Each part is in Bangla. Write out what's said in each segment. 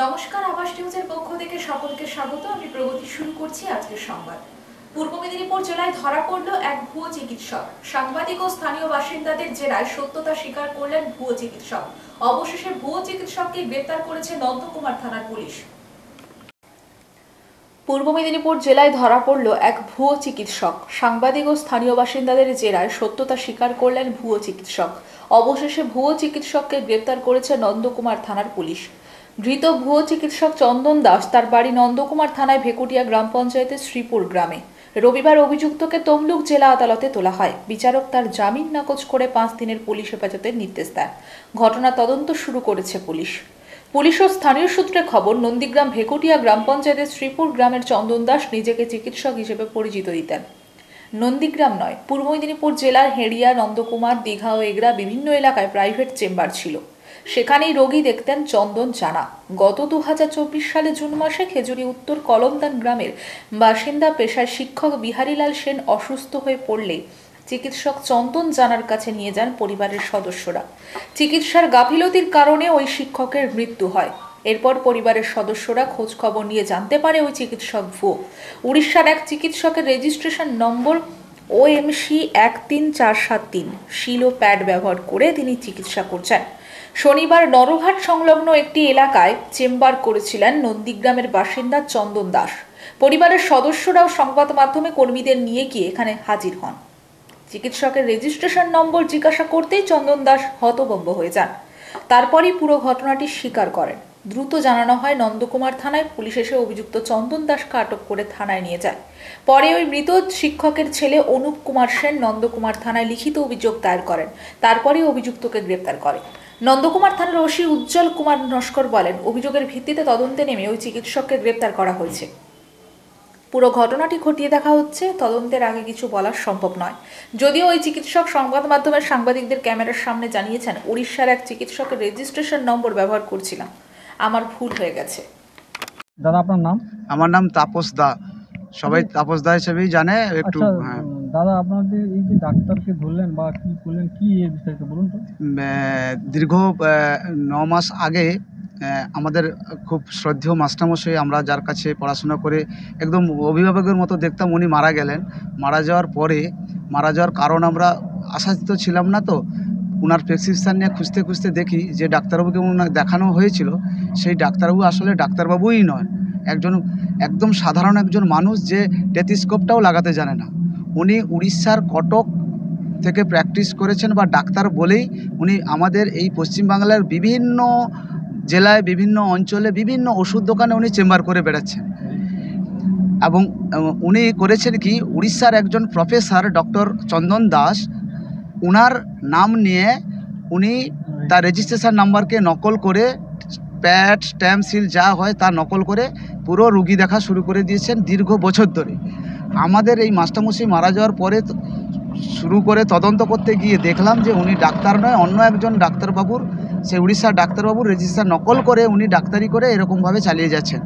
নমস্কার, আবাস নিউজের পক্ষ থেকে সকলকে স্বাগত। আমি প্রগতি শুরু করছি আজকের সংবাদ। পূর্ব মেদিনীপুর জেলায় ধরা পড়ল এক ভুয়ো চিকিৎসক। সাংবাদিক ও স্থানীয় বাসিন্দাদের জেরায় সত্যতা স্বীকার করলেন ভুয়ো চিকিৎসক। অবশেষে ভুয়ো চিকিৎসককে গ্রেপ্তার করেছে নন্দকুমার থানার পুলিশ। পূর্ব মেদিনীপুর জেলায় ধরা পড়ল এক ভুয়ো চিকিৎসক। সাংবাদিক ও স্থানীয় বাসিন্দাদের জেরায় সত্যতা স্বীকার করলেন ভুয়ো চিকিৎসক। অবশেষে ভুয়ো চিকিৎসককে গ্রেপ্তার করেছে নন্দকুমার থানার পুলিশ। ধৃত ভুয়ো চিকিৎসক চন্দন দাস তার বাড়ি নন্দকুমার থানায় ভেকুটিয়া গ্রাম পঞ্চায়েতের শ্রীপুর গ্রামে। রবিবার অভিযুক্তকে তমলুক জেলা আদালতে তোলা হয়। বিচারক তার জামিন নাকচ করে 5 দিনের পুলিশ হেফাজতের নির্দেশ দেন। ঘটনা তদন্ত শুরু করেছে পুলিশ ও স্থানীয় সূত্রে খবর, নন্দীগ্রাম ভেকুটিয়া গ্রাম পঞ্চায়েতের শ্রীপুর গ্রামের চন্দন দাস নিজেকে চিকিৎসক হিসেবে পরিচিত দিতেন। নন্দীগ্রাম নয়, পূর্ব মেদিনীপুর জেলার হেড়িয়া, নন্দকুমার, দীঘা ও এগরা বিভিন্ন এলাকায় প্রাইভেট চেম্বার ছিল। সেখানেই রোগী দেখতেন চন্দন জানা। গত 2024 সালে জুন মাসে খেজুরি উত্তর কলমদান গ্রামের বাসিন্দা পেশায় শিক্ষক বিহারীলাল সেন অসুস্থ হয়ে পড়লে চিকিৎসক চন্দন জানার কাছে নিয়ে যান পরিবারের সদস্যরা। চিকিৎসার গাফিলতির কারণে ওই শিক্ষকের মৃত্যু হয়। এরপর পরিবারের সদস্যরা খোঁজ খবর নিয়ে জানতে পারে ওই চিকিৎসক ভুয়ো। উড়িষ্যার এক চিকিৎসকের রেজিস্ট্রেশন নম্বর OMC 13473 শিল ও প্যাড ব্যবহার করে তিনি চিকিৎসা করছেন। শনিবার নরঘাট সংলগ্ন একটি এলাকায় চেম্বার করেছিলেন নন্দীগ্রামের বাসিন্দা চন্দন দাস। পরিবারের সদস্যরাও সংবাদ মাধ্যমে কর্মীদের নিয়ে গিয়ে এখানে হাজির হন। চিকিৎসকের রেজিস্ট্রেশন নম্বর জিজ্ঞাসা করতেই চন্দন দাস হতভম্ব হয়ে যান। তারপরই পুরো ঘটনাটি স্বীকার করেন। দ্রুত জানানো হয় নন্দকুমার থানায়। পুলিশ এসে অভিযুক্ত চন্দন দাসকে আটক করে থানায় নিয়ে যায়। পরে ওই মৃত শিক্ষকের ছেলে অনুপ কুমার সেন নন্দকুমার থানায় লিখিত অভিযোগ দায়ের করেন। তারপরেই অভিযুক্তকে গ্রেপ্তার করে। নন্দকুমার থানার ওসি উজ্জ্বল কুমার নস্কর বলেন, অভিযোগের ভিত্তিতে তদন্তে নেমে ওই চিকিৎসককে গ্রেপ্তার করা হয়েছে। পুরো ঘটনাটি খতিয়ে দেখা হচ্ছে। তদন্তের আগে কিছু বলা সম্ভব নয়। যদিও ওই চিকিৎসক সংবাদ মাধ্যমের সাংবাদিকদের ক্যামেরার সামনে জানিয়েছেন, উড়িষ্যার এক চিকিৎসকের রেজিস্ট্রেশন নম্বর ব্যবহার করছিলাম, আমার ভুল হয়ে গেছে। দাদা, আপনার নাম? আমার নাম তাপস দা, সবাই তাপস দা হিসেবেই জানে একটু। দাদা, আপনাদের এই যে ডাক্তারকে ধরলেন বা কি করলেন, কি এর বিস্তারিত বলুন তো। দীর্ঘ 9 মাস আগে আমাদের খুব শ্রদ্ধেয় মাস্টারমশাই, আমরা যার কাছে পড়াশোনা করে একদম অভিভাবকের মতো দেখতাম, উনি মারা গেলেন। মারা যাওয়ার কারণ আমরা আশাতীত ছিলাম না। তো ওনার প্রেসক্রিপশান নিয়ে খুঁজতে খুঁজতে দেখি যে ডাক্তারবাবুকে ওনার দেখানো হয়েছিল, সেই ডাক্তারবাবু আসলে ডাক্তারবাবুই নয়, একদম সাধারণ একজন মানুষ যে টেথিস্কোপটাও লাগাতে জানে না। উনি উড়িষ্যার কটক থেকে প্র্যাকটিস করেছেন বা ডাক্তার বলেই উনি আমাদের এই পশ্চিমবাংলার বিভিন্ন জেলায়, বিভিন্ন অঞ্চলে, বিভিন্ন ওষুধ দোকানে উনি চেম্বার করে বেড়াচ্ছেন। এবং উনি করেছেন কি, উড়িষ্যার একজন প্রফেসর ডক্টর চন্দন দাস, ওনার নাম নিয়ে উনি তার রেজিস্ট্রেশন নাম্বারকে নকল করে, প্যাড, স্ট্যাম্প, সিল যা হয় তা নকল করে পুরো রুগী দেখা শুরু করে দিয়েছেন দীর্ঘ বছর ধরে। আমাদের এই মাস্টারমশাই মারা যাওয়ার পরে শুরু করে তদন্ত করতে গিয়ে দেখলাম যে উনি ডাক্তার নয়, অন্য একজন ডাক্তারবাবুর, সেই উড়িষ্যার ডাক্তারবাবুর রেজিস্ট্রেশন নকল করে উনি ডাক্তারি করে এরকমভাবে চালিয়ে যাচ্ছেন।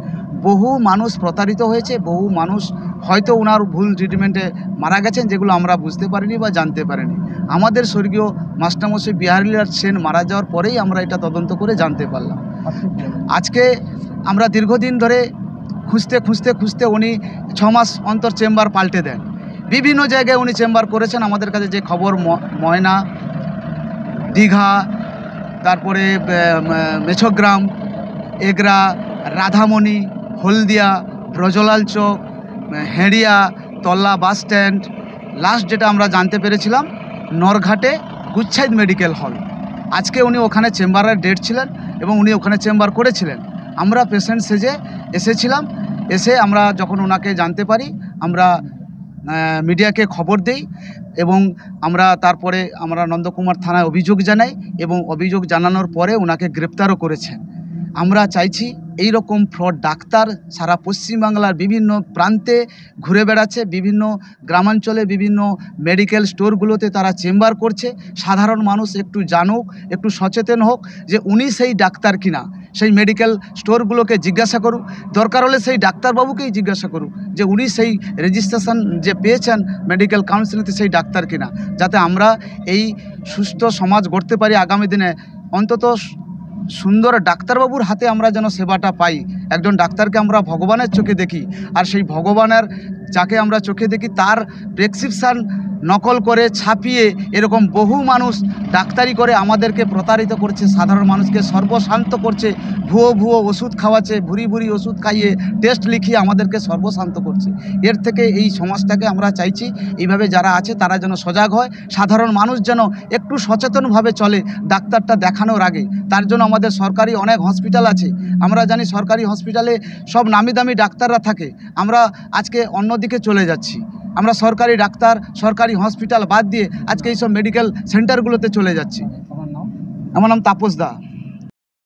বহু মানুষ প্রতারিত হয়েছে, বহু মানুষ হয়তো ওনার ভুল ট্রিটমেন্টে মারা গেছেন, যেগুলো আমরা বুঝতে পারিনি বা জানতে পারিনি। আমাদের স্বর্গীয় মাস্টারমশাই বিহারীলাল সেন মারা যাওয়ার পরেই আমরা এটা তদন্ত করে জানতে পারলাম। আজকে আমরা দীর্ঘদিন ধরে খুঁজতে উনি 6 মাস অন্তর চেম্বার পাল্টে দেন। বিভিন্ন জায়গায় উনি চেম্বার করেছেন। আমাদের কাছে যে খবর, ময়না, দীঘা, তারপরে মেছগ্রাম, এগরা, রাধামণি, হলদিয়া, ব্রজলাল চক, হেড়িয়া, তল্লা বাস স্ট্যান্ড, লাস্ট যেটা আমরা জানতে পেরেছিলাম নরঘাটে গুচ্ছাইদ মেডিকেল হল। আজকে উনি ওখানে চেম্বারের ডেট ছিলেন এবং উনি ওখানে চেম্বার করেছিলেন। আমরা পেশেন্ট সেজে এসেছিলাম। এসে আমরা যখন ওনাকে জানতে পারি, আমরা মিডিয়াকে খবর দেই এবং তারপরে আমরা নন্দকুমার থানায় অভিযোগ জানাই এবং অভিযোগ জানানোর পরে ওনাকে গ্রেপ্তারও করেছেন। আমরা চাইছি এই রকম ফ্রড ডাক্তার সারা পশ্চিমবাংলার বিভিন্ন প্রান্তে ঘুরে বেড়াচ্ছে, বিভিন্ন গ্রামাঞ্চলে, বিভিন্ন মেডিকেল স্টোরগুলোতে তারা চেম্বার করছে। সাধারণ মানুষ একটু জানুক, একটু সচেতন হোক যে উনি সেই ডাক্তার কিনা। সেই মেডিকেল স্টোরগুলোকে জিজ্ঞাসা করুক, দরকার হলে সেই ডাক্তারবাবুকেই জিজ্ঞাসা করুক যে উনি সেই রেজিস্ট্রেশন যে পেয়েছেন মেডিকেল কাউন্সিলিংতে সেই ডাক্তার কিনা, যাতে আমরা এই সুস্থ সমাজ গড়তে পারি আগামী দিনে। অন্তত সুন্দর ডাক্তারবাবুর হাতে আমরা যেন সেবাটা পাই। একজন ডাক্তারকে আমরা ভগবানের চোখে দেখি, আর সেই ভগবানের যাকে আমরা চোখে দেখি তার প্রেসক্রিপশান নকল করে ছাপিয়ে এরকম বহু মানুষ ডাক্তারি করে আমাদেরকে প্রতারিত করছে, সাধারণ মানুষকে সর্বশান্ত করছে, ভুয়ো ওষুধ খাওয়াচ্ছে, ভুরি ওষুধ খাইয়ে টেস্ট লিখিয়ে আমাদেরকে সর্বশান্ত করছে। এর থেকে এই সমাজটাকে আমরা চাইছি এইভাবে যারা আছে তারা যেন সজাগ হয়, সাধারণ মানুষ যেন একটু সচেতনভাবে চলে ডাক্তারটা দেখানোর আগে। তার জন্য আমাদের সরকারি অনেক হসপিটাল আছে, আমরা জানি সরকারি হসপিটালে সব নামি দামি ডাক্তাররা থাকে, আমরা আজকে অন্যদিকে চলে যাচ্ছি। আমরা সরকারি ডাক্তার সরকারি হসপিটাল বাদ দিয়ে আজকে এইসব মেডিকেল সেন্টারগুলোতে চলে যাচ্ছি। আমার নাম তাপস দা।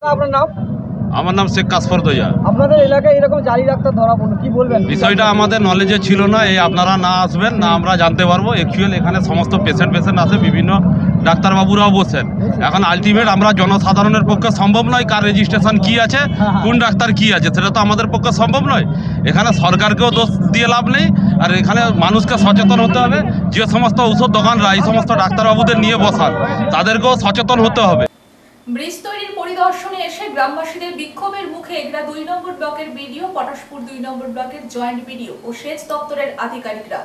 আপনার নাম? আমার নাম শেখ কাসফর দোজা। আপনাদের এলাকায় এরকম জালি ডাক্তার ধরা পড়লো, কি বলবেন? বিষয়টা আমাদের নলেজে ছিল না, এই আপনারা না আসবেন না আমরা জানতে পারবো। অ্যাকচুয়ালি এখানে সমস্ত পেশেন্ট আসে, বিভিন্ন ডাক্তারবাবুরাও বসেন। এখন আলটিমেট আমরা জনসাধারণের পক্ষে সম্ভব নয় কার রেজিস্ট্রেশন কি আছে, কোন ডাক্তার কি আছে, সেটা তো আমাদের পক্ষে সম্ভব নয়। এখানে সরকারকেও দোষ দিয়ে লাভ নেই, আর এখানে মানুষকে সচেতন হতে হবে। যে সমস্ত ঔষধ দোকানরা এই সমস্ত ডাক্তারবাবুদের নিয়ে বসান তাদেরকেও সচেতন হতে হবে। ব্রিজ তৈরির পরিদর্শনে এসে গ্রামবাসীদের বিক্ষোভের মুখে এগরা 2 নম্বর ব্লকের বিডিও, পটাশপুর 2 নম্বর ব্লকের জয়েন্ট বিডিও ও সেচ দপ্তরের আধিকারিকরা।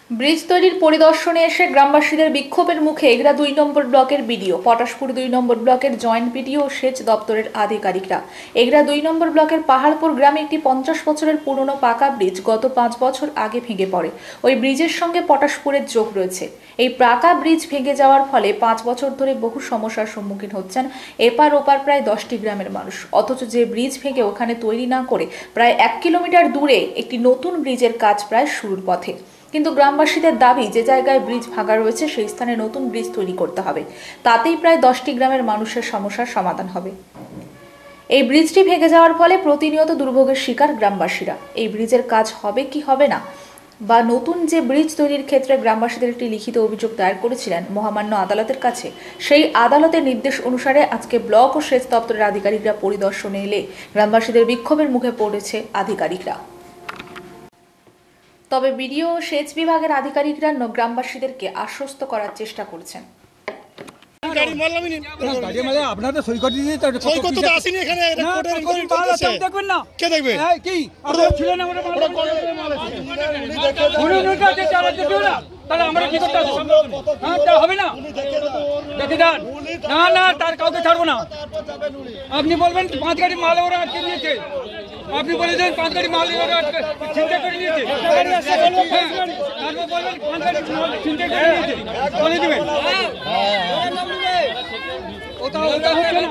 ব্রিজ তৈরির পরিদর্শনে এসে গ্রামবাসীদের বিক্ষোভের মুখে এগরা 2 নম্বর ব্লকের বিডিও, পটাশপুর 2 নম্বর ব্লকের জয়েন্ট বিডিও ও সেচ দপ্তরের আধিকারিকরা। এগরা 2 নম্বর ব্লকের পাহাড়পুর গ্রামে একটি 50 বছরের পুরনো পাকা ব্রিজ গত 5 বছর আগে ভেঙে পড়ে। ওই ব্রিজের সঙ্গে পটাশপুরের যোগ রয়েছে। এই পাকা ব্রিজ ভেঙে যাওয়ার ফলে 5 বছর ধরে বহু সমস্যার সম্মুখীন হচ্ছেন এপার ওপার প্রায় 10টি গ্রামের মানুষ। অথচ যে ব্রিজ ভেঙে ওখানে তৈরি না করে প্রায় 1 কিলোমিটার দূরে একটি নতুন ব্রিজের কাজ প্রায় শুরুর পথে। কিন্তু গ্রামবাসীদের দাবি যে জায়গায় ব্রিজ ভাঙা রয়েছে সেই স্থানে নতুন ব্রিজ তৈরি করতে হবে, তাতেই প্রায় 10টি গ্রামের মানুষের সমস্যার সমাধান হবে। এই ব্রিজটি ভেঙে যাওয়ার ফলে প্রতিনিয়ত দুর্ভোগের শিকার গ্রামবাসীরা। এই ব্রিজের কাজ হবে কি হবে না, বা নতুন যে ব্রিজ তৈরির ক্ষেত্রে গ্রামবাসীদের একটি লিখিত অভিযোগ দায়ের করেছিলেন মহামান্য আদালতের কাছে, সেই আদালতের নির্দেশ অনুসারে আজকে ব্লক ও সেচ দপ্তরের আধিকারিকরা পরিদর্শনে এলে গ্রামবাসীদের বিক্ষোভের মুখে পড়েছে আধিকারিকরা। তবে বিডিও ও সেচ বিভাগের আধিকারিকরা গ্রামবাসীদেরকে আশ্বস্ত করার চেষ্টা করছেন। আপনাদের সৈকত দিয়ে আসেনি এখানে, দেখবেন না কে দেখবে? তাহলে আমরা কি করতে হবে না? দেখে যান, না তার কাউকে ছাড়বো না। আপনি বলবেন 5 গাড়ি মাল ওরা আটকে দিয়েছে, আপনি বলেছেন 5 গাড়ি মাল ওরা চিন্তা করে নিয়েছে, তারপর বলবেন 5 গাড়ি মাল চিন্তা করে নিয়েছে, বলে দেবেন ওটা হচ্ছে না।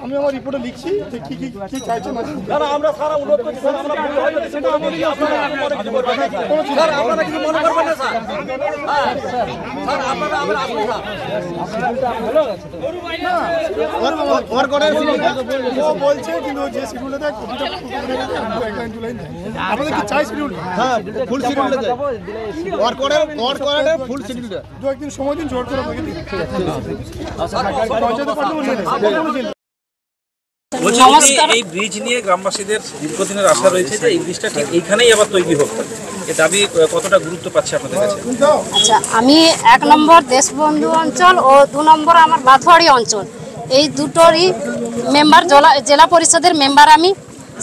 আমি আমার রিপোর্টে লিখছি যে কি কি কি চাইছেন আমরা সারা অনুরোধ করছি আপনারা কিছু মনে করবেন না স্যার। বলছে কিন্তু যে শিডিউলে দেয় আপনাদের কি চাই শিডিউল? হ্যাঁ ফুল শিডিউলে দেয়, ফুল শিডিউল দেয়। 2 একদিন সময় দিন, জোর করে এই ব্রিজ নিয়ে গ্রামবাসীদের দীর্ঘদিনের আশা রয়েছে যে এই ব্রিজটা ঠিক এইখানেই আবার তৈরি হোক। এই দাবি কতটা গুরুত্ব পাচ্ছে আপনাদের কাছে? আচ্ছা, আমি 1 নম্বর দেশবন্ধু অঞ্চল ও 2 নম্বর আমার বাথুয়ারি অঞ্চল, এই দুটোরই মেম্বার জেলা পরিষদের মেম্বার আমি,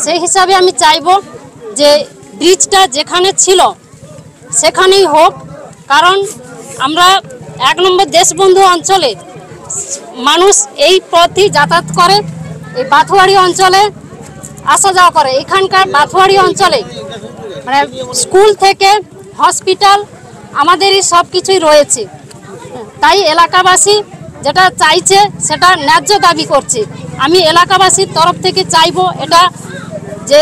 সেই হিসাবে আমি চাইব যে ব্রিজটা যেখানে ছিল সেখানেই হোক। কারণ আমরা 1 নম্বর দেশবন্ধু অঞ্চলে মানুষ এই পথে যাতায়াত করে, এই বাথুয়ারি অঞ্চলে আসা যাওয়া করে। এখানকার বাথুয়ারি অঞ্চলে মানে স্কুল থেকে হসপিটাল আমাদেরই সব কিছুই রয়েছে। তাই এলাকাবাসী যেটা চাইছে সেটা ন্যায্য দাবি করছে। আমি এলাকাবাসীর তরফ থেকে চাইবো এটা যে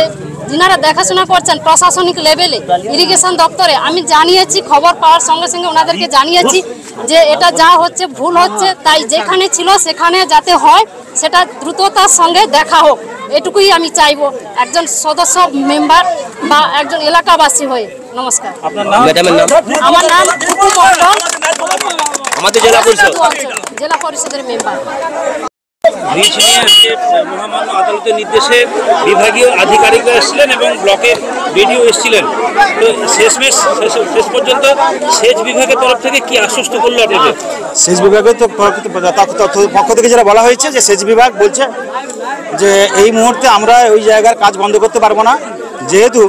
যিনারা দেখাশোনা করছেন প্রশাসনিক লেভেলে ইরিগেশন দপ্তরে, আমি জানিয়েছি, খবর পাওয়ার সঙ্গে সঙ্গে ওনাদেরকে জানিয়েছি যে এটা যা হচ্ছে ভুল হচ্ছে, তাই যেখানে ছিল সেখানে যাতে হয় সেটা দ্রুততার সঙ্গে দেখা হোক, এটুকুই আমি চাইবো একজন সদস্য মেম্বার বা একজন এলাকাবাসী হয়ে। নমস্কার। আপনার নাম? আমার নাম টুকু মণ্ডল, আমাদের জেলা পরিষদের মেম্বার। ব্রিজ নিয়ে আজকে মহামান্য আদালতের নির্দেশে বিভাগীয় আধিকারিকরা এসেছিলেন এবং ব্লকের বিডিও এসেছিলেন। তো শেষ পর্যন্ত সেচ বিভাগের তরফ থেকে কি আশ্বস্ত করলো আপনাদের? সেচ বিভাগের পক্ষ থেকে যেটা বলা হয়েছে যে সেচ বিভাগ বলছে যে এই মুহূর্তে আমরা ওই জায়গার কাজ বন্ধ করতে পারবো না, যেহেতু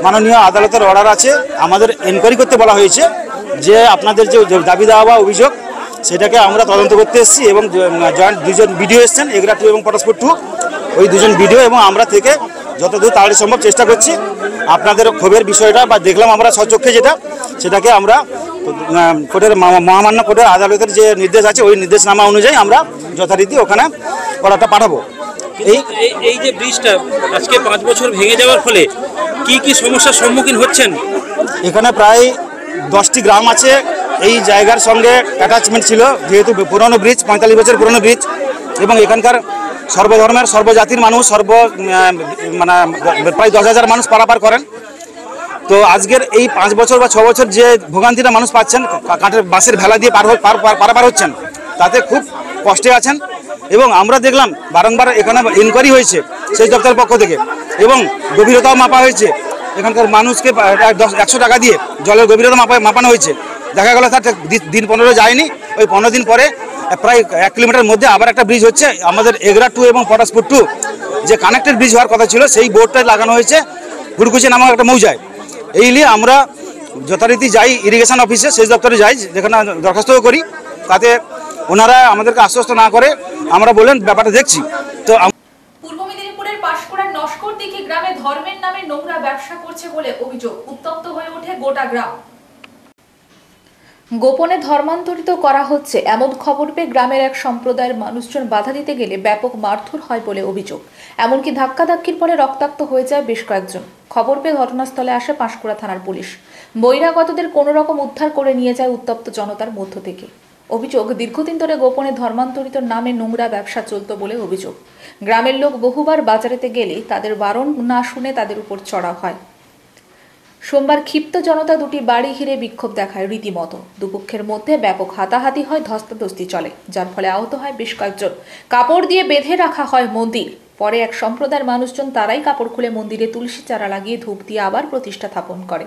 মাননীয় আদালতের অর্ডার আছে। আমাদের এনকোয়ারি করতে বলা হয়েছে যে আপনাদের যে দাবি দেওয়া বা অভিযোগ সেটাকে আমরা তদন্ত করতে এসেছি এবং জয়েন্ট 2জন বিডিও এসছেন, এগরা 2 এবং পটাশপুর 2, ওই 2জন বিডিও এবং আমরা থেকে যতদূর তাড়াতাড়ি সম্ভব চেষ্টা করছি। আপনাদের ক্ষোভের বিষয়টা বা দেখলাম আমরা স্বচক্ষে সেটাকে আমরা কোর্টের মহামান্য কোর্টের আদালতের যে নির্দেশ আছে ওই নির্দেশনামা অনুযায়ী আমরা যথারীতি ওখানে অর্ডারটা পাঠাবো। এই যে ব্রিজটা আজকে 5 বছর ভেঙে যাওয়ার ফলে কি কি সমস্যার সম্মুখীন হচ্ছেন? এখানে প্রায় 10টি গ্রাম আছে এই জায়গার সঙ্গে অ্যাটাচমেন্ট ছিল, যেহেতু পুরনো ব্রিজ, 45 বছর পুরনো ব্রিজ, এবং এখানকার সর্বধর্মের সর্বজাতির মানুষ মানে প্রায় 10,000 মানুষ পারাপার করেন। তো আজকের এই 5 বছর বা 6 বছর যে ভোগান্তিটা মানুষ পাচ্ছেন, কাঠের বাঁশের ভেলা দিয়ে পারাপার হচ্ছেন, তাতে খুব কষ্টে আছেন। এবং আমরা দেখলাম বারংবার এখানে ইনকোয়ারি হয়েছে সেচ দপ্তরের পক্ষ থেকে এবং গভীরতাও মাপা হয়েছে। এখানকার মানুষকে 100 টাকা দিয়ে জলের গভীরতা মাপানো হয়েছে। দেখা গেল তার দিন 15 যায়নি, ওই 15 দিন পরে প্রায় 1 কিলোমিটার মধ্যে আবার একটা ব্রিজ হচ্ছে। আমাদের এগরা 2 এবং পটাশপুর 2 যে কানেক্টেড ব্রিজ হওয়ার কথা ছিল সেই বোর্ডটাই লাগানো হয়েছে হুড়কুচি নামক একটা মৌজায়। এই নিয়ে আমরা যথারীতি যাই ইরিগেশন অফিসে, সেচ দপ্তরে যাই, যেখানে দরখাস্তও করি, তাতে ওনারা আমাদেরকে আশ্বস্ত না করে আমরা বললেন ব্যাপারটা দেখছি। তো পূর্ব মেদিনীপুরের পাঁশকুড়ার নস্করদিঘি গ্রামে ধর্মের নামে নোংরা ব্যবসা করছে বলে অভিযোগ। উত্তপ্ত হয়ে ওঠে গোটা গ্রাম। গোপনে ধর্মান্তরিত করা হচ্ছে এমন খবর পেয়ে গ্রামের এক সম্প্রদায়ের মানুষজন বাধা দিতে গেলে ব্যাপক মারধর হয় বলে অভিযোগ। এমনকি ধাক্কাধাক্কির পরে রক্তাক্ত হয়ে যায় বেশ কয়েকজন। খবর পেয়ে ঘটনাস্থলে আসে পাঁশকুড়া থানার পুলিশ। বহিরাগতদের কোনো রকম উদ্ধার করে নিয়ে যায় উত্তপ্ত জনতার মধ্য থেকে। অভিযোগ, দীর্ঘদিন ধরে গোপনে ধর্মান্তরিত নামে নোংরা ব্যবসা চলত বলে অভিযোগ। গ্রামের লোক বহুবার বাজারেতে গেলে তাদের বারণ না শুনে তাদের উপর চড়া হয়। সোমবার ক্ষিপ্ত জনতা দুটি বাড়ি ঘিরে বিক্ষোভ দেখায় রীতিমতো। দুপক্ষের মধ্যে ব্যাপক হাতাহাতি হয়, ধস্তাধস্তি চলে, যার ফলে আহত হয় বেশ কয়েকজন। কাপড় দিয়ে বেঁধে রাখা হয় মন্দির। পরে এক সম্প্রদায়ের মানুষজন তারাই কাপড় খুলে মন্দিরে তুলসী চারা লাগিয়ে ধূপ দিয়ে আবার প্রতিষ্ঠা স্থাপন করে।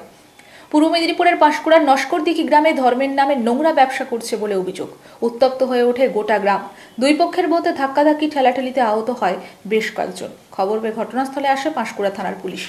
পূর্ব মেদিনীপুরের পাঁশকুড়ার নস্করদিঘি গ্রামে ধর্মের নামে নোংরা ব্যবসা করছে বলে অভিযোগ। উত্তপ্ত হয়ে ওঠে গোটা গ্রাম। দুই পক্ষের মধ্যে ধাক্কাধাক্কি ঠেলাঠেলিতে আহত হয় বেশ কয়েকজন। খবর পেয়ে ঘটনাস্থলে আসে পাঁশকুড়া থানার পুলিশ।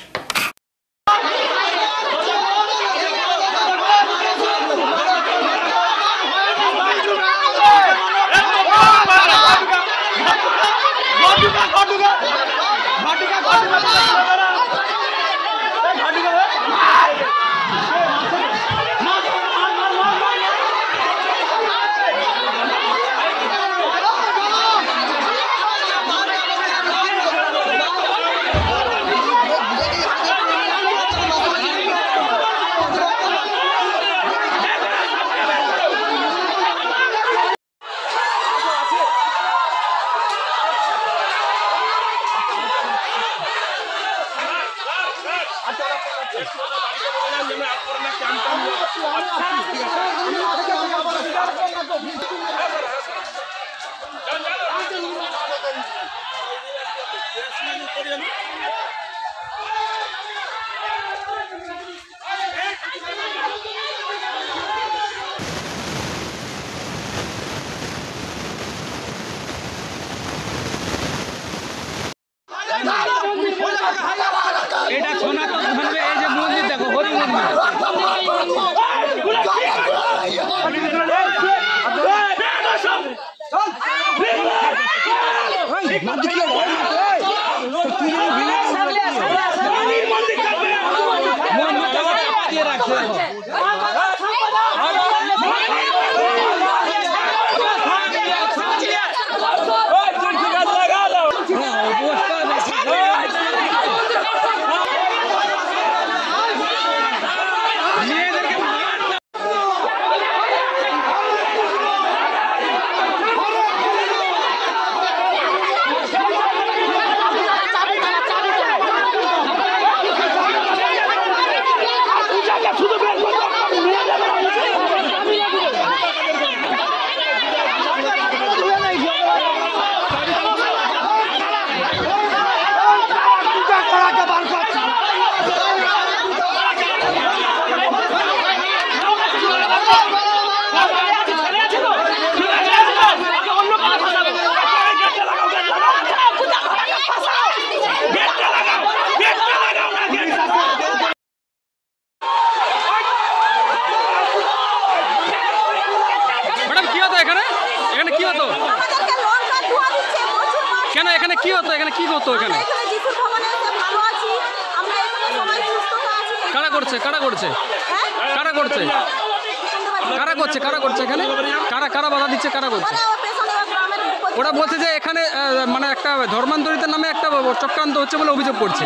কেন এখানে কি হতো? এখানে কি হতো? এখানে কারা করছে? কারা করছে? কারা করছে? কারা করছে? কারা করছে এখানে? কারা কারা বাধা দিচ্ছে? কারা করছে? ওরা বলছে যে এখানে মানে একটা ধর্মান্তরিতের নামে একটা চক্রান্ত হচ্ছে বলে অভিযোগ করছে।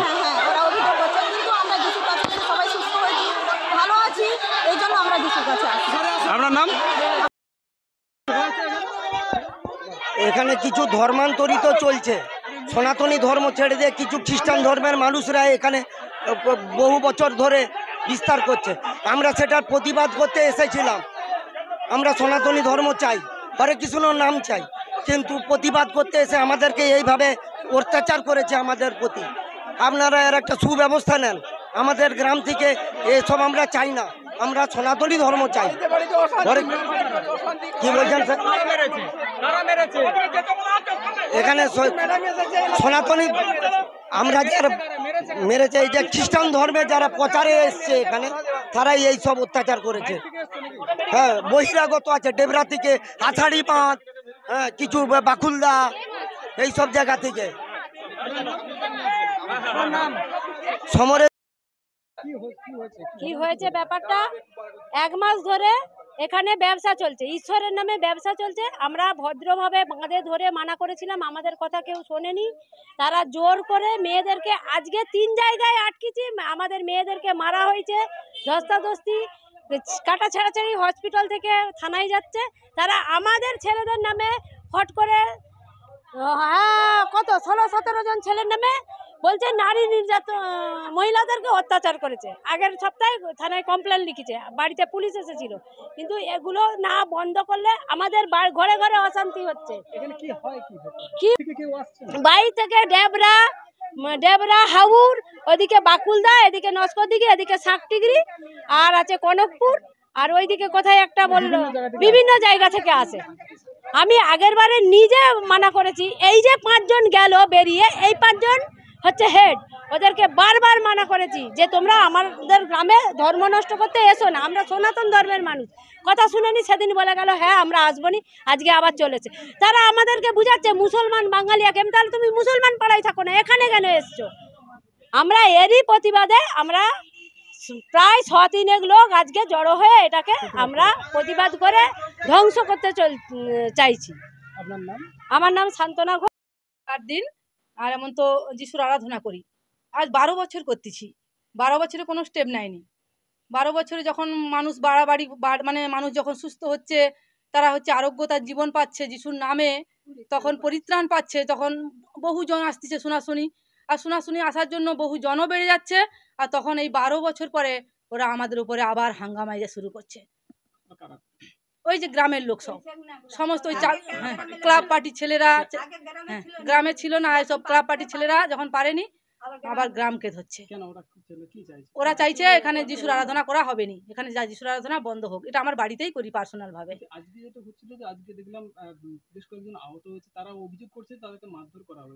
আপনার নাম? এখানে কিছু ধর্মান্তরিত চলছে, সনাতনী ধর্ম ছেড়ে দিয়ে কিছু খ্রিস্টান ধর্মের মানুষরা এখানে বহু বছর ধরে বিস্তার করছে। আমরা সেটার প্রতিবাদ করতে এসেছিলাম। আমরা সনাতনী ধর্ম চাই, হরে কৃষ্ণর নাম চাই, কিন্তু প্রতিবাদ করতে এসে আমাদেরকে এইভাবে অত্যাচার করেছে আমাদের প্রতি। আপনারা এর একটা সুব্যবস্থা নেন। আমাদের গ্রাম থেকে এসব আমরা চাই না, আমরা সনাতনী ধর্ম চাই। কি বলছেন স্যার? এখানে সনাতনী আমরা যারা মেরেছে, এই যে খ্রিস্টান ধর্মে যারা প্রচারে এসছে এখানে, তারাই এই সব অত্যাচার করেছে। হ্যাঁ, বহিরাগত আছে ডেবরা থেকে, আষাঢ়ি পাঁচ, হ্যাঁ, কিছু বাকুলদা, এই সব জায়গা থেকে। সমরে কি হয়েছে ব্যাপারটা, 1 মাস ধরে এখানে ব্যবসা চলছে, ঈশ্বরের নামে ব্যবসা চলছে। আমরা ভদ্রভাবে বাঁধে ধরে মানা করেছিলাম, আমাদের কথা কেউ শোনেনি। তারা জোর করে মেয়েদেরকে আজকে 3 জায়গায় আটকেছি, আমাদের মেয়েদেরকে মারা হয়েছে, ধস্তাধস্তি, কাটা ছাড়াছাড়ি, হসপিটাল থেকে থানায় যাচ্ছে। তারা আমাদের ছেলেদের নামে হট করে কত 16-17 জন ছেলের নামে বলছে নারী নির্যাতন, মহিলাদেরকে অত্যাচার করেছে। আগের সপ্তাহে থানায় কমপ্লেন লিখেছে, বাড়িতে পুলিশ এসেছিল। কিন্তু এগুলো না বন্ধ করলে আমাদের ঘরে ঘরে অশান্তি হচ্ছে। কি বাড়ি থেকে ডেবরা, হাউর, ওইদিকে বাকুলদা, এদিকে নস্করদিঘি, এদিকে শাকটিগড়ি, আর আছে কনকপুর, আর ওইদিকে কোথায় একটা বললো, বিভিন্ন জায়গা থেকে আসে। আমি আগের বারে নিজে মানা করেছি, এই যে 5 জন গেল বেরিয়ে, এই 5 জন হচ্ছে হেড। ওদেরকে বারবার মানা করেছি যে তোমরা আমাদের গ্রামে ধর্ম নষ্ট করতে এসো না, আমরা সনাতন ধর্মের মানুষ। কথা শুনেনি, সেদিন বলে গেল হ্যাঁ আমরা আসবনি, আজকে আবার চলেছে। তারা আমাদেরকে বুঝাচ্ছে মুসলমান বাঙালি এক, তাহলে তুমি মুসলমান পাড়ায় থাকো না, এখানে কেন এসছো? আমরা এরই প্রতিবাদে আমরা প্রায় 6-3 লোক আজকে জড়ো হয়ে এটাকে আমরা প্রতিবাদ করে ধ্বংস করতে চাইছি। আমার নাম শান্তনা ঘোষ। 8 দিন আর এমন তো যিশুর আরাধনা করি, আজ 12 বছর করতেছি। 12 বছরে কোনো স্টেপ নেয়নি। 12 বছরে যখন মানুষ বাড়াবাড়ি মানে মানুষ যখন সুস্থ হচ্ছে, তারা হচ্ছে আরোগ্যতার জীবন পাচ্ছে যিশুর নামে, তখন পরিত্রাণ পাচ্ছে, তখন বহু জন আসতেছে শোনাশুনি, আর শোনাশুনি আসার জন্য বহু জনও বেড়ে যাচ্ছে। আর তখন এই 12 বছর পরে ওরা আমাদের উপরে আবার হাঙ্গামা শুরু করছে। ওই যে গ্রামের লোক সমস্ত ওই ক্লাব পার্টির ছেলেরা, হ্যাঁ গ্রামে ছিল না, সব ক্লাব পার্টির ছেলেরা যখন পারেনি আবার গ্রামকে ধরছে। ওরা চাইছে এখানে যিশুর আরাধনা করা হবে না, এখানে যা যিশুর আরাধনা বন্ধ হোক। এটা আমার বাড়িতেই করি পার্সোনাল ভাবে।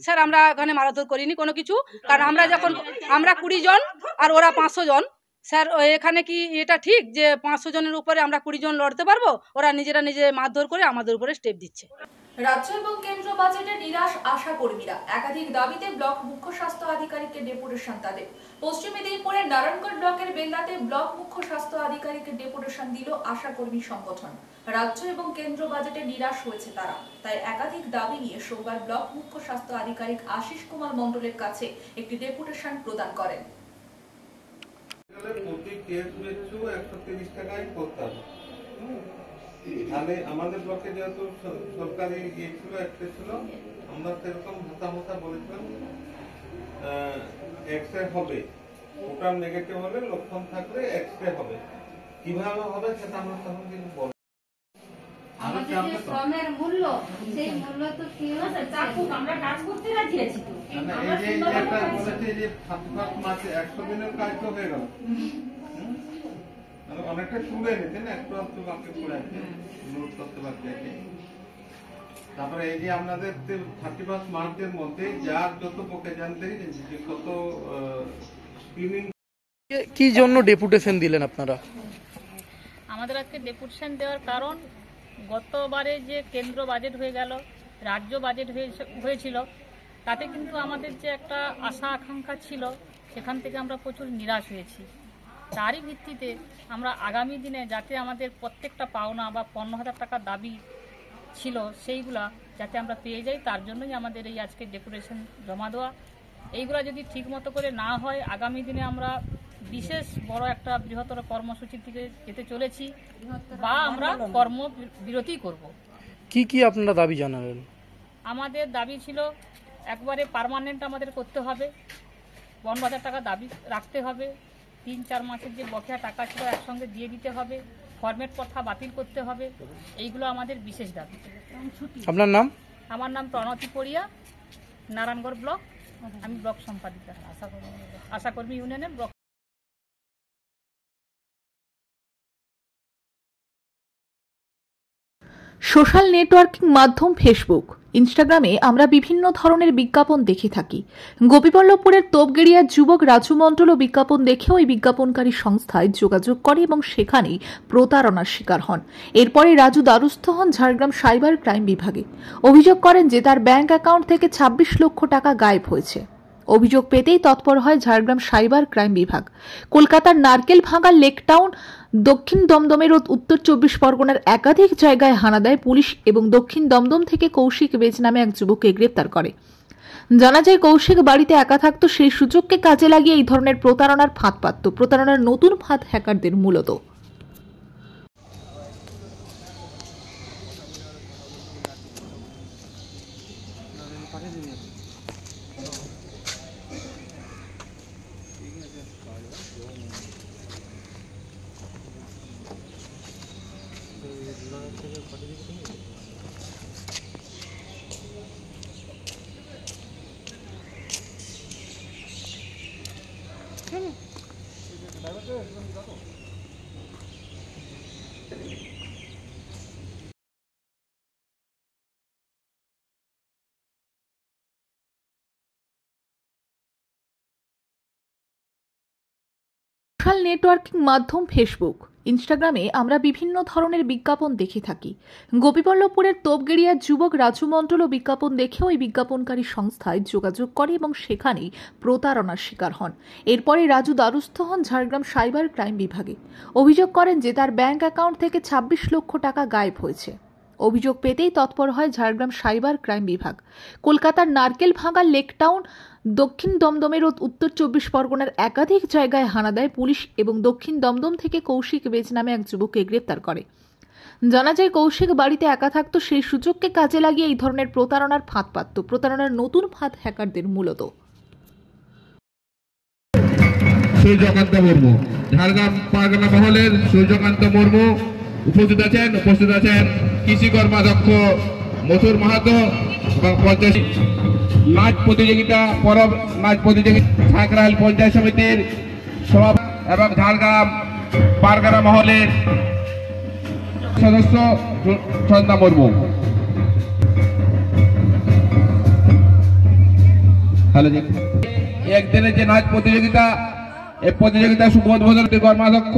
স্যার আমরা এখানে মারধর করিনি কোনো কিছু, কারণ আমরা 20 জন আর ওরা 500 জন। স্যার এখানে কি এটা ঠিক যে 500 জনের উপরে আমরা 20 জন লড়তে পারবো? ওরা নিজে মারধর করে আমাদের উপরে স্টেপ দিচ্ছে। রাজ্য এবং কেন্দ্র বাজেটে নিরাশ আশা কর্মীরা, একাধিক দাবিতে ব্লক মুখ্য স্বাস্থ্য আধিকারিকের ডেপুটেশন তাদের। পশ্চিম মেদিনীপুরের নারায়ণগড় ব্লকের বেলদাতে ব্লক মুখ্য স্বাস্থ্য আধিকারিকের ডেপুটেশন দিল আশা কর্মী সংগঠন। রাজ্য এবং কেন্দ্র বাজেটে নিরাশ হয়েছে তারা, তাই একাধিক দাবি নিয়ে সোমবার ব্লক মুখ্য স্বাস্থ্য আধিকারিক আশিস কুমার মণ্ডলের কাছে একটি ডেপুটেশন প্রদান করেন। প্রতি কেস পিছু 130 টাকায় করতে হবে। তাহলে আমাদের ব্লকে যেহেতু সরকারি ইয়ে ছিল, একটা ছিল, আমরা সেরকম ভাতা বলেছিলাম এক্সরে হবে, ওটার নেগেটিভ হলে লক্ষণ থাকলে এক্সরে হবে। কিভাবে হবে সেটা আমরা তখন কিন্তু বল আমাদের যে শ্রমের মূল্য, সেই মূল্য তো কি হচ্ছে? চাকুক, আমরা কাজ করতে রাজি আছি তো। এই যে একটা বলেছে যে 7 মাসে 100 দিনের কাজ তো হয়ে গেল, অনেকটা তুলে নিতেন, একটু একটু বাকি পড়ে আছে, নোট করতে পারছে। তারপরে এই যে আপনাদের 31 মার্চের মধ্যে যার যত পক্ষে জানতে যে কত স্ক্রিনিং। কি জন্য ডেপুটেশন দিলেন আপনারা? আমাদের আজকে ডেপুটেশন দেওয়ার কারণ, গতবারে যে কেন্দ্র বাজেট হয়ে গেল, রাজ্য বাজেট হয়েছিল, তাতে কিন্তু আমাদের যে একটা আশা আকাঙ্ক্ষা ছিল, সেখান থেকে আমরা প্রচুর নিরাশ হয়েছি। তারই ভিত্তিতে আমরা আগামী দিনে যাতে আমাদের প্রত্যেকটা পাওনা বা 15,000 টাকা দাবি ছিল, সেইগুলা যাতে আমরা পেয়ে যাই, তার জন্যই আমাদের এই আজকে ডেপুটেশন জমা দেওয়া। এইগুলা যদি ঠিক মতো করে না হয়, আগামী দিনে আমরা বিশেষ বড় একটা বৃহত্তর কর্মসূচির দিকে যেতে চলেছি বা আমরা কর্মবিরতি করব। কি কি আপনারা দাবি জানালেন? আমাদের দাবি ছিল একবারে পার্মানেন্ট আমাদের করতে হবে, 50,000 টাকা দাবি রাখতে হবে, 3-4 মাসের যে বকেয়া টাকা ছিল একসঙ্গে দিয়ে দিতে হবে, ফরম্যাট প্রথা বাতিল করতে হবে। এইগুলো আমাদের বিশেষ দাবি। আপনার নাম? আমার নাম প্রণতি পড়িয়া, নারায়ণগড় ব্লক, আমি ব্লক সম্পাদিকা, আশাকর্মী ইউনিয়নের ব্লক। সোশ্যাল নেটওয়ার্কিং মাধ্যম ফেসবুক, ইনস্টাগ্রামে আমরা বিভিন্ন ধরনের বিজ্ঞাপন দেখে থাকি। গোপীবল্লভপুরের তোপগেড়িয়ার যুবক রাজু মণ্ডলও বিজ্ঞাপন দেখে ওই বিজ্ঞাপনকারী সংস্থায় যোগাযোগ করে এবং সেখানেই প্রতারণার শিকার হন। এরপরে রাজু দ্বারস্থ হন ঝাড়গ্রাম সাইবার ক্রাইম বিভাগে। অভিযোগ করেন যে তার ব্যাংক অ্যাকাউন্ট থেকে 26 লক্ষ টাকা গায়েব হয়েছে। অভিযোগ পেতেই তৎপর হয় ঝাড়গ্রাম সাইবার ক্রাইম বিভাগ। কলকাতার নারকেল ভাঙা লেকটাউন, দক্ষিণ দমদমের ও উত্তর 24 পরগনার একাধিক জায়গায় হানা দেয় পুলিশ এবং দক্ষিণ দমদম থেকে কৌশিক বেজ নামে এক যুবককে গ্রেপ্তার করে। জানা যায় কৌশিক বাড়িতে একা থাকতো, সেই সুযোগকে কাজে লাগিয়ে এই ধরনের প্রতারণার ফাঁদ পাতত। প্রতারণার নতুন ফাঁদ হ্যাকারদের মূলত। সোশ্যাল নেটওয়ার্কিং মাধ্যম ফেসবুক, ইনস্টাগ্রামে আমরা বিভিন্ন ধরনের বিজ্ঞাপন দেখে থাকি। গোপীবল্লভপুরের তোপগেড়িয়ার যুবক রাজু মণ্ডলও বিজ্ঞাপন দেখে ওই বিজ্ঞাপনকারী সংস্থায় যোগাযোগ করে এবং সেখানেই প্রতারণার শিকার হন। এরপরে রাজু দ্বারস্থ হন ঝাড়গ্রাম সাইবার ক্রাইম বিভাগে। অভিযোগ করেন যে তার ব্যাংক অ্যাকাউন্ট থেকে 26 লক্ষ টাকা গায়েব হয়েছে। অভিযোগ পেতেই তৎপর হয় ঝাড়গ্রাম সাইবার ক্রাইম বিভাগ। কলকাতার নারকেল ভাঙা লেকটাউন, দক্ষিণ দমদমের ও উত্তর 24 পরগনার একাধিক জায়গায় হানা দেয় পুলিশ এবং দক্ষিণ দমদম থেকে কৌশিক বেজ নামে এক যুবককে গ্রেপ্তার করে। জানা যায় কৌশিক বাড়িতে একা থাকতো, সেই সুযোগকে কাজে লাগিয়ে এই ধরনের প্রতারণার ফাঁদ পাতত। প্রতারণার নতুন ফাঁদ হ্যাকারদের মূলত। সূর্যকান্ত মুর্মু, ঝাড়গ্রাম পারগনা মহলের সূর্যকান্ত মুর্মু উপস্থিত আছেন কৃষি কর্মাধ্যক্ষ মথুর মাহাতো এবং নাচ প্রতিযোগিতা পরব নাচ প্রতিযোগিতা ঝাঁকরাইল পঞ্চায়েত সমিতির সভাপতি এবং ঝাড়গ্রাম পারগনা মহলের সদস্য চন্দা মুর্মু। একদিনের যে নাচ প্রতিযোগিতা, এই প্রতিযোগিতা শুভ উদ্বোধন কর্মাধ্যক্ষ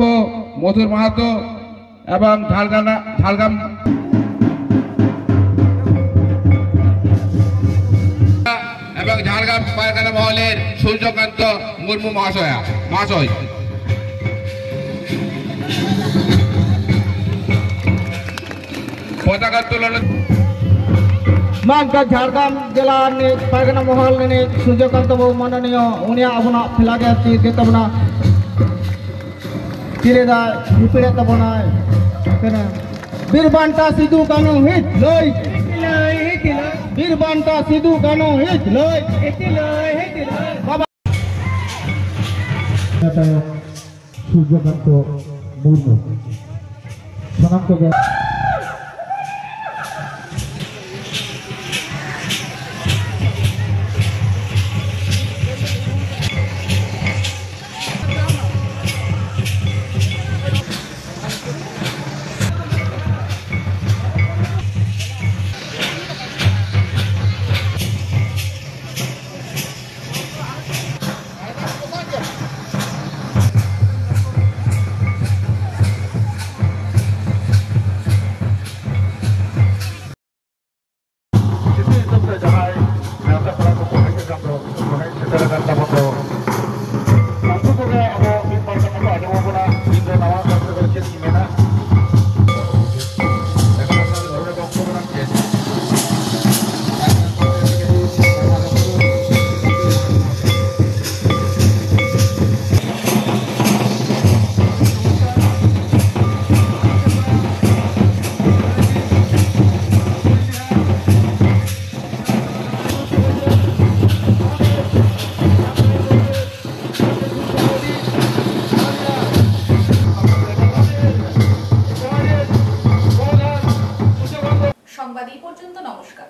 মথুর মাহাতো এবং ঝাড়গ্রাম ঝাড়গ্রাম পায়খানা মহলের সূর্যকান্ত মুর্মু মহাশয়। পতাকা উত্তোলন मानकर झारखंड जिला ने पायखाना महल ने सूर्यकांत बाबू माननीय उन्हें अपना फ्लैग के तबना तिरेदा विपरीत तबना बीरबांटा सिद्धू कानू हित लय बीरबांटा सिद्धू कानू हित लय बाबा सूर्यकांत मुर्मू शनाक्त সংবাদ এই পর্যন্ত। নমস্কার।